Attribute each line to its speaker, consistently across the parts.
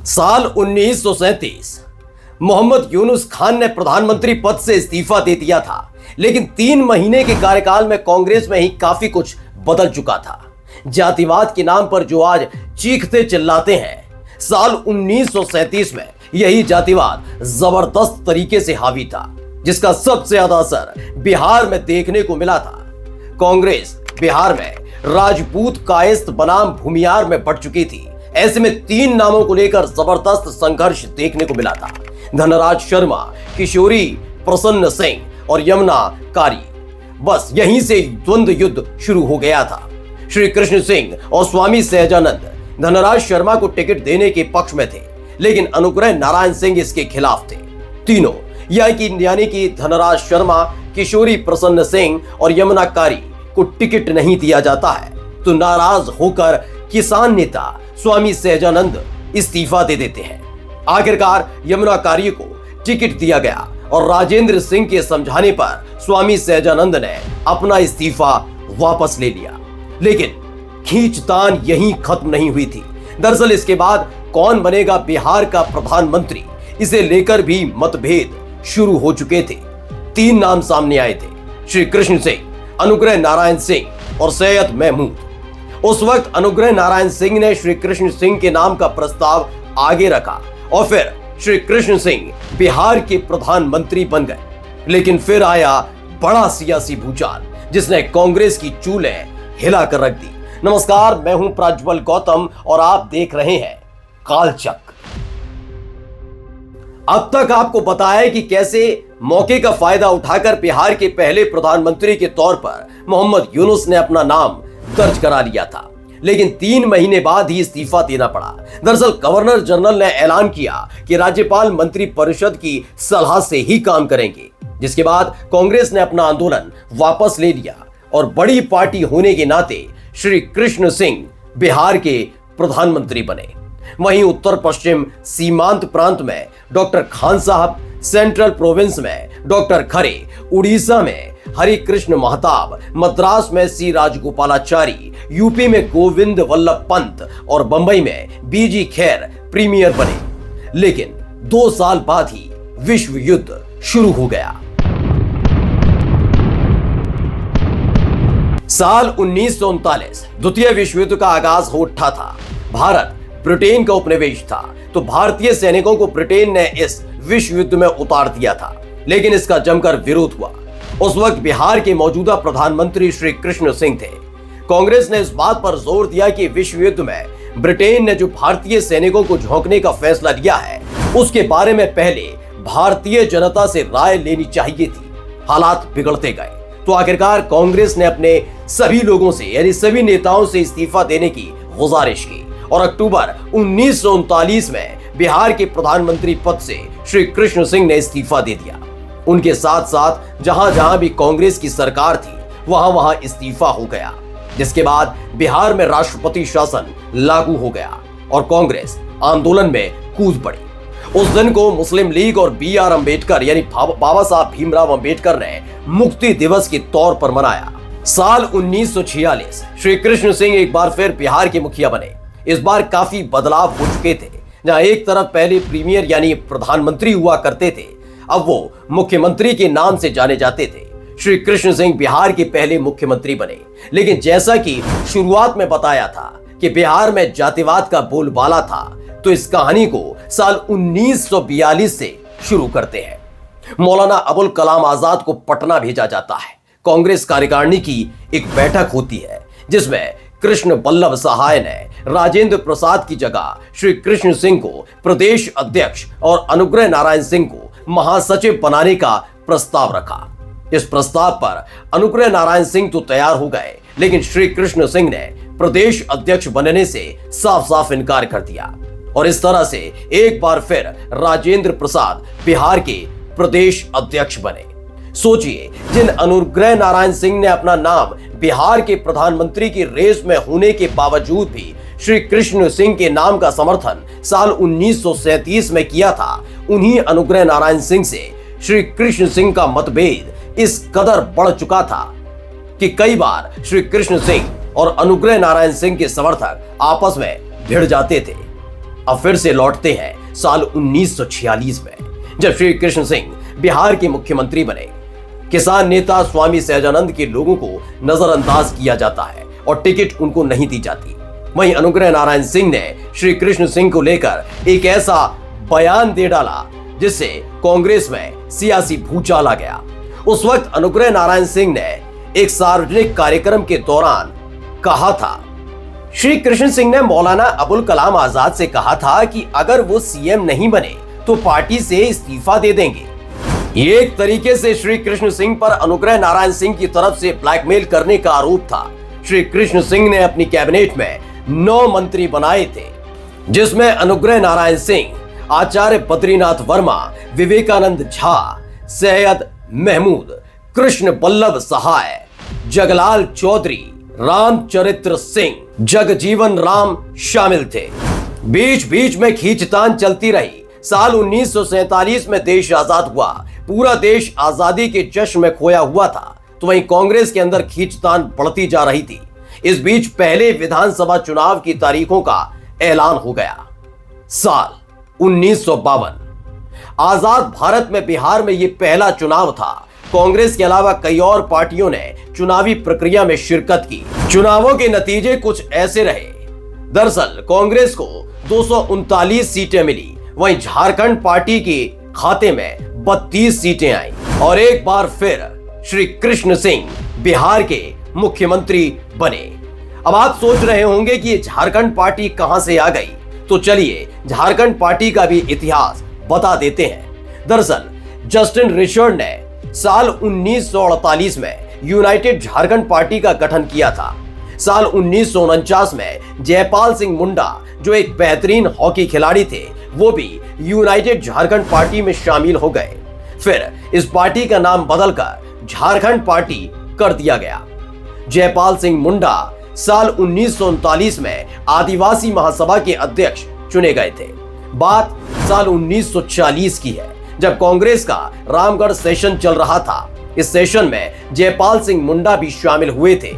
Speaker 1: साल 1937 मोहम्मद यूनुस खान ने प्रधानमंत्री पद से इस्तीफा दे दिया था, लेकिन 3 महीने के कार्यकाल में कांग्रेस में ही काफी कुछ बदल चुका था। जातिवाद के नाम पर जो आज चीखते चिल्लाते हैं, साल 1937 में यही जातिवाद जबरदस्त तरीके से हावी था, जिसका सबसे ज्यादा असर बिहार में देखने को मिला था। कांग्रेस बिहार में राजपूत कायस्थ बनाम भूमियार में बढ़ चुकी थी। ऐसे में 3 नामों को लेकर जबरदस्त संघर्ष देखने को मिला था। धनराज शर्मा, किशोरी प्रसन्न सिंह और यमुना कारी। बस यहीं से द्वंद्व युद्ध शुरू हो गया था। श्री कृष्ण सिंह और स्वामी सहजानंद धनराज शर्मा को टिकट देने के पक्ष में थे, लेकिन अनुग्रह नारायण सिंह इसके खिलाफ थे। तीनों यानी कि धनराज शर्मा, किशोरी प्रसन्न सिंह और यमुना कारी को टिकट नहीं दिया जाता है, तो नाराज होकर किसान नेता स्वामी सहजानंद इस्तीफा दे देते हैं। आखिरकार यमुना कारी को टिकट दिया गया और राजेंद्र सिंह के समझाने पर स्वामी सहजानंद ने अपना इस्तीफा वापस ले लिया। लेकिन खींचतान यहीं खत्म नहीं हुई थी। दरअसल इसके बाद कौन बनेगा बिहार का प्रधानमंत्री, इसे लेकर भी मतभेद शुरू हो चुके थे। 3 नाम सामने आए थे, श्री कृष्ण सिंह, अनुग्रह नारायण सिंह और सैयद महमूद। उस वक्त अनुग्रह नारायण सिंह ने श्री कृष्ण सिंह के नाम का प्रस्ताव आगे रखा और फिर श्री कृष्ण सिंह बिहार के प्रधानमंत्री बन गए। लेकिन फिर आया बड़ा सियासी भूचाल, जिसने कांग्रेस की चूल्हे हिलाकर रख दी। नमस्कार, मैं हूं प्रज्वल गौतम और आप देख रहे हैं कालचक्र। अब तक आपको बताया कि कैसे मौके का फायदा उठाकर बिहार के पहले प्रधानमंत्री के तौर पर मोहम्मद यूनुस ने अपना नाम दर्ज करा लिया था, लेकिन 3 महीने बाद ही इस्तीफा देना पड़ा। दरअसल गवर्नर जनरल ने ऐलान किया कि राज्यपाल मंत्री परिषद की सलाह से ही काम करेंगे, जिसके बाद कांग्रेस ने अपना आंदोलन वापस ले लिया और बड़ी पार्टी होने के नाते श्री कृष्ण सिंह बिहार के प्रधानमंत्री बने। वहीं उत्तर पश्चिम सीमांत प्रांत में डॉक्टर खान साहब, सेंट्रल प्रोविंस में डॉक्टर खरे, उड़ीसा में हरि कृष्ण महताब, मद्रास में सी राजगोपालाचारी, यूपी में गोविंद वल्लभ पंत और बंबई में बीजी खैर प्रीमियर बने। लेकिन 2 साल बाद ही विश्व युद्ध शुरू हो गया। साल 1939 द्वितीय विश्व युद्ध का आगाज हो उठा था। भारत ब्रिटेन का उपनिवेश था, तो भारतीय सैनिकों को ब्रिटेन ने इस विश्व युद्ध में उतार दिया था, लेकिन इसका जमकर विरोध हुआ। उस वक्त बिहार के मौजूदा प्रधानमंत्री श्री कृष्ण सिंह थे। कांग्रेस ने इस बात पर जोर दिया कि विश्व युद्ध में ब्रिटेन ने जो भारतीय सैनिकों को झोंकने का फैसला लिया है, उसके बारे में पहले भारतीय जनता से राय लेनी चाहिए थी। हालात बिगड़ते गए, तो आखिरकार कांग्रेस ने अपने सभी लोगों से यानी सभी नेताओं से इस्तीफा देने की गुजारिश की और अक्टूबर 1939 में बिहार के प्रधानमंत्री पद से श्री कृष्ण सिंह ने इस्तीफा दे दिया। उनके साथ साथ जहां जहां भी कांग्रेस की सरकार थी, वहां वहां इस्तीफा हो गया, जिसके बाद बिहार में राष्ट्रपति शासन लागू हो गया और कांग्रेस आंदोलन में कूद पड़ी। उस दिन को मुस्लिम लीग और BR अम्बेडकर यानी बाबा साहब भीमराव अम्बेडकर ने मुक्ति दिवस के तौर पर मनाया। साल 1946 श्री कृष्ण सिंह एक बार फिर बिहार के मुखिया बने। इस बार काफी बदलाव हो चुके थे। जहां एक तरफ पहले प्रीमियर यानी प्रधानमंत्री हुआ करते थे, अब वो मुख्यमंत्री के नाम से जाने जाते थे। श्री कृष्ण सिंह बिहार के पहले मुख्यमंत्री बने। लेकिन जैसा कि शुरुआत में बताया था कि बिहार में जातिवाद का बोलबाला था, तो इस कहानी को साल 1942 से शुरू करते हैं। मौलाना अबुल कलाम आजाद को पटना भेजा जाता है। कांग्रेस कार्यकारिणी की एक बैठक होती है, जिसमें कृष्ण बल्लभ सहाय ने राजेंद्र प्रसाद की जगह श्री कृष्ण सिंह को प्रदेश अध्यक्ष और अनुग्रह नारायण सिंह को महासचिव बनाने का प्रस्ताव रखा। इस प्रस्ताव पर अनुग्रह नारायण सिंह तो तैयार हो गए, लेकिन श्री कृष्ण सिंह ने प्रदेश अध्यक्ष बनने से साफ साफ इनकार कर दिया और इस तरह से एक बार फिर राजेंद्र प्रसाद बिहार के प्रदेश अध्यक्ष बने। सोचिए, जिन अनुग्रह नारायण सिंह ने अपना नाम बिहार के प्रधानमंत्री की रेस में होने के बावजूद भी श्री कृष्ण सिंह के नाम का समर्थन साल 1937 में किया था, उन्हीं अनुग्रह नारायण सिंह से श्री कृष्ण सिंह का मतभेद इस कदर बढ़ चुका था कि कई बार श्री कृष्ण सिंह और अनुग्रह नारायण सिंह के समर्थक आपस में भिड़ जाते थे। अब फिर से लौटते हैं साल 1946 में, जब श्री कृष्ण सिंह बिहार के मुख्यमंत्री बने। किसान नेता स्वामी सहजानंद के लोगों को नजरअंदाज किया जाता है और टिकट उनको नहीं दी जाती। वहीं अनुग्रह नारायण सिंह ने श्री कृष्ण सिंह को लेकर एक ऐसा बयान दे डाला जिससे कांग्रेस में सियासी भूचाल आ गया। उस वक्त अनुग्रह नारायण सिंह ने एक सार्वजनिक कार्यक्रम के दौरान कहा था, श्री कृष्ण सिंह ने मौलाना अबुल कलाम आजाद से कहा था कि अगर वो सीएम नहीं बने तो पार्टी से इस्तीफा दे देंगे। ये एक तरीके से श्री कृष्ण सिंह पर अनुग्रह नारायण सिंह की तरफ से ब्लैकमेल करने का आरोप था। श्री कृष्ण सिंह ने अपनी कैबिनेट में 9 मंत्री बनाए थे, जिसमें अनुग्रह नारायण सिंह, आचार्य बद्रीनाथ वर्मा, विवेकानंद झा, सैयद महमूद, कृष्ण बल्लभ सहाय, जगलाल चौधरी, रामचरित्र सिंह, जगजीवन राम शामिल थे। बीच बीच में खींचतान चलती रही। साल 1947 में देश आजाद हुआ। पूरा देश आजादी के जश्न में खोया हुआ था, तो वहीं कांग्रेस के अंदर खींचतान बढ़ती जा रही थी। इस बीच पहले विधानसभा चुनाव की तारीखों का ऐलान हो गया। साल 1952, आजाद भारत में बिहार में यह पहला चुनाव था। कांग्रेस के अलावा कई और पार्टियों ने चुनावी प्रक्रिया में शिरकत की। चुनावों के नतीजे कुछ ऐसे रहे। दरअसल कांग्रेस को 239 सीटें मिली, वहीं झारखंड पार्टी के खाते में 32 सीटें आईं और एक बार फिर श्री कृष्ण सिंह बिहार के मुख्यमंत्री बने। अब आप सोच रहे होंगे कि ये झारखंड पार्टी कहां से आ गई, तो चलिए झारखंड पार्टी का भी इतिहास बता देते हैं। दरअसल जस्टिन रिचर्ड ने साल 1948 में यूनाइटेड झारखंड पार्टी का गठन किया था। साल 1949 में जयपाल सिंह मुंडा, जो एक बेहतरीन हॉकी खिलाड़ी थे, वो भी यूनाइटेड झारखंड पार्टी में शामिल हो गए। फिर इस पार्टी का नाम बदलकर झारखंड पार्टी कर दिया गया। जयपाल सिंह मुंडा साल 1939 में आदिवासी महासभा के अध्यक्ष चुने गए थे। बात साल 1940 की है, जब कांग्रेस का रामगढ़ सेशन चल रहा था। इस सेशन में जयपाल सिंह मुंडा भी शामिल हुए थे।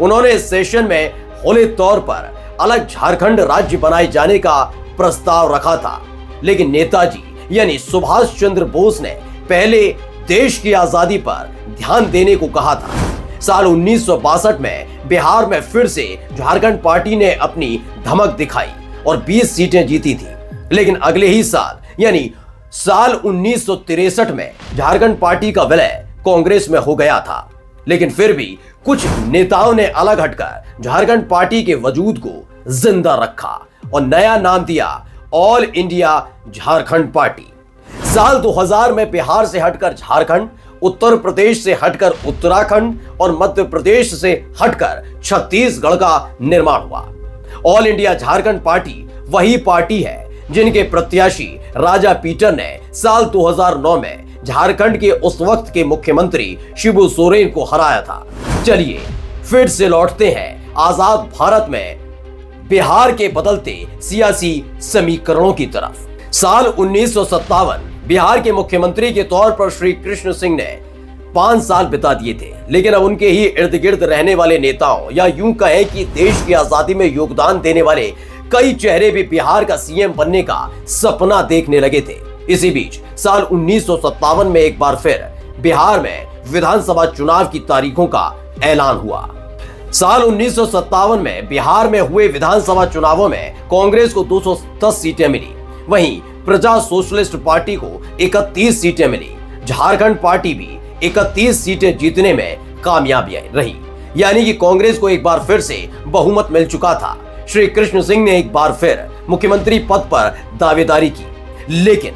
Speaker 1: उन्होंने इस सेशन में खुले तौर पर अलग झारखंड राज्य बनाए जाने का प्रस्ताव रखा था, लेकिन नेताजी यानी सुभाष चंद्र बोस ने पहले देश की आजादी पर ध्यान देने को कहा था। साल 1962 में बिहार में फिर से झारखंड पार्टी ने अपनी धमक दिखाई और 20 सीटें जीती थी, लेकिन अगले ही साल यानी साल 1963 में झारखंड पार्टी का विलय कांग्रेस में हो गया था। लेकिन फिर भी कुछ नेताओं ने अलग हटकर झारखंड पार्टी के वजूद को जिंदा रखा और नया नाम दिया ऑल इंडिया झारखंड पार्टी। साल 2000 में बिहार से हटकर झारखंड, उत्तर प्रदेश से हटकर उत्तराखंड और मध्य प्रदेश से हटकर छत्तीसगढ़ का निर्माण हुआ। ऑल इंडिया झारखंड पार्टी वही पार्टी है जिनके प्रत्याशी राजा पीटर ने साल 2009 में झारखंड के उस वक्त के मुख्यमंत्री शिबू सोरेन को हराया था। चलिए फिर से लौटते हैं आजाद भारत में बिहार के बदलते सियासी समीकरणों की तरफ। साल 1957 बिहार के मुख्यमंत्री के तौर पर श्री कृष्ण सिंह ने 5 साल बिता दिए थे, लेकिन अब उनके ही इर्द गिर्द रहने वाले नेताओं या यूं कहें कि देश की आजादी में योगदान देने वाले कई चेहरे भी बिहार का सीएम बनने का सपना देखने लगे थे। इसी बीच साल 1957 में एक बार फिर बिहार में विधानसभा चुनाव की तारीखों का ऐलान हुआ। साल 1957 में बिहार में हुए विधानसभा चुनावों में कांग्रेस को 210 सीटें मिली, वहीं प्रजा सोशलिस्ट पार्टी को 31 सीटें मिली। झारखंड पार्टी भी 31 सीटें जीतने में कामयाब रही, यानी कि कांग्रेस को एक बार फिर से बहुमत मिल चुका था। श्री कृष्ण सिंह ने एक बार फिर मुख्यमंत्री पद पर दावेदारी की, लेकिन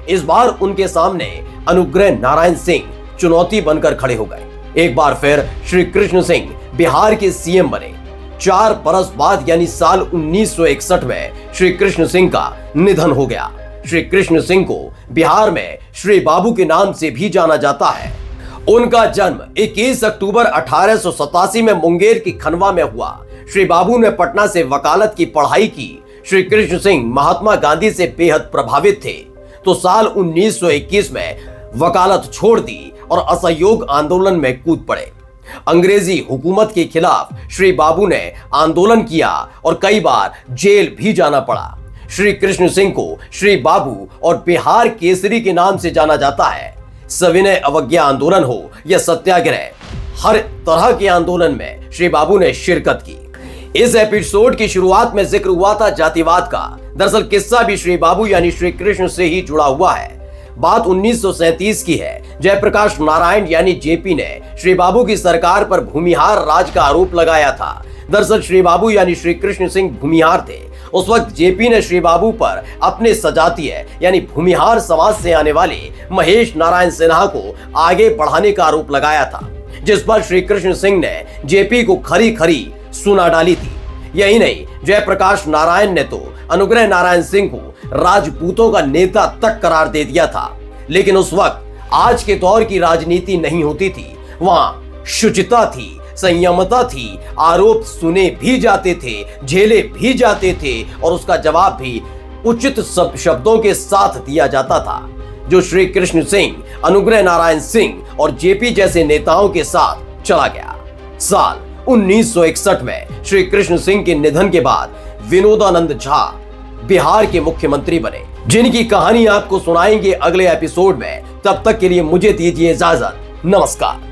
Speaker 1: इस बार उनके सामने अनुग्रह नारायण सिंह चुनौती बनकर खड़े हो गए। एक बार फिर श्री कृष्ण सिंह बिहार के सीएम बने। 4 बरस बाद यानी साल 1961 में श्री कृष्ण सिंह का निधन हो गया। श्री कृष्ण सिंह को बिहार में श्री बाबू के नाम से भी जाना जाता है। उनका जन्म 21 अक्टूबर 1887 में मुंगेर की खनवा में हुआ। श्री बाबू ने पटना से वकालत की पढ़ाई की। श्री कृष्ण सिंह महात्मा गांधी से बेहद प्रभावित थे, तो साल 1921 में वकालत छोड़ दी और असहयोग आंदोलन में कूद पड़े। अंग्रेजी हुकूमत के खिलाफ श्री बाबू ने आंदोलन किया और कई बार जेल भी जाना पड़ा। श्री कृष्ण सिंह को श्री बाबू और बिहार केसरी के नाम से जाना जाता है। सविनय अवज्ञा आंदोलन हो या सत्याग्रह, हर तरह के आंदोलन में श्री बाबू ने शिरकत की। इस एपिसोड की शुरुआत में जिक्र हुआ था जातिवाद का। दरअसल किस्सा भी श्री बाबू यानी श्री कृष्ण से ही जुड़ा हुआ है। बात 1937 की है। जयप्रकाश नारायण यानी जेपी ने श्री बाबू की सरकार पर भूमिहार राज का आरोप लगाया था। दरअसल श्री बाबू यानी श्री कृष्ण सिंह भूमिहार थे। उस वक्त जेपी ने श्री बाबू पर अपने सजातीय यानी भूमिहार समाज से आने वाले महेश नारायण सिन्हा को आगे बढ़ाने का आरोप लगाया था, जिस पर श्री कृष्ण सिंह ने जेपी को खरी खरी सुना डाली थी। यही नहीं, जयप्रकाश नारायण ने तो अनुग्रह नारायण सिंह को राजपूतों का नेता तक करार दे दिया था। लेकिन उस वक्त आज के दौर की राजनीति नहीं होती थी। वहां शुचिता थी, संयमता थी, आरोप सुने भी जाते थे, झेले भी जाते थे और उसका जवाब भी उचित शब्दों के साथ दिया जाता था, जो श्री कृष्ण सिंह, अनुग्रह नारायण सिंह और जेपी जैसे नेताओं के साथ चला गया। साल 1961 में श्री कृष्ण सिंह के निधन के बाद विनोदानंद झा बिहार के मुख्यमंत्री बने, जिनकी कहानी आपको सुनाएंगे अगले एपिसोड में। तब तक के लिए मुझे दीजिए इजाजत। नमस्कार।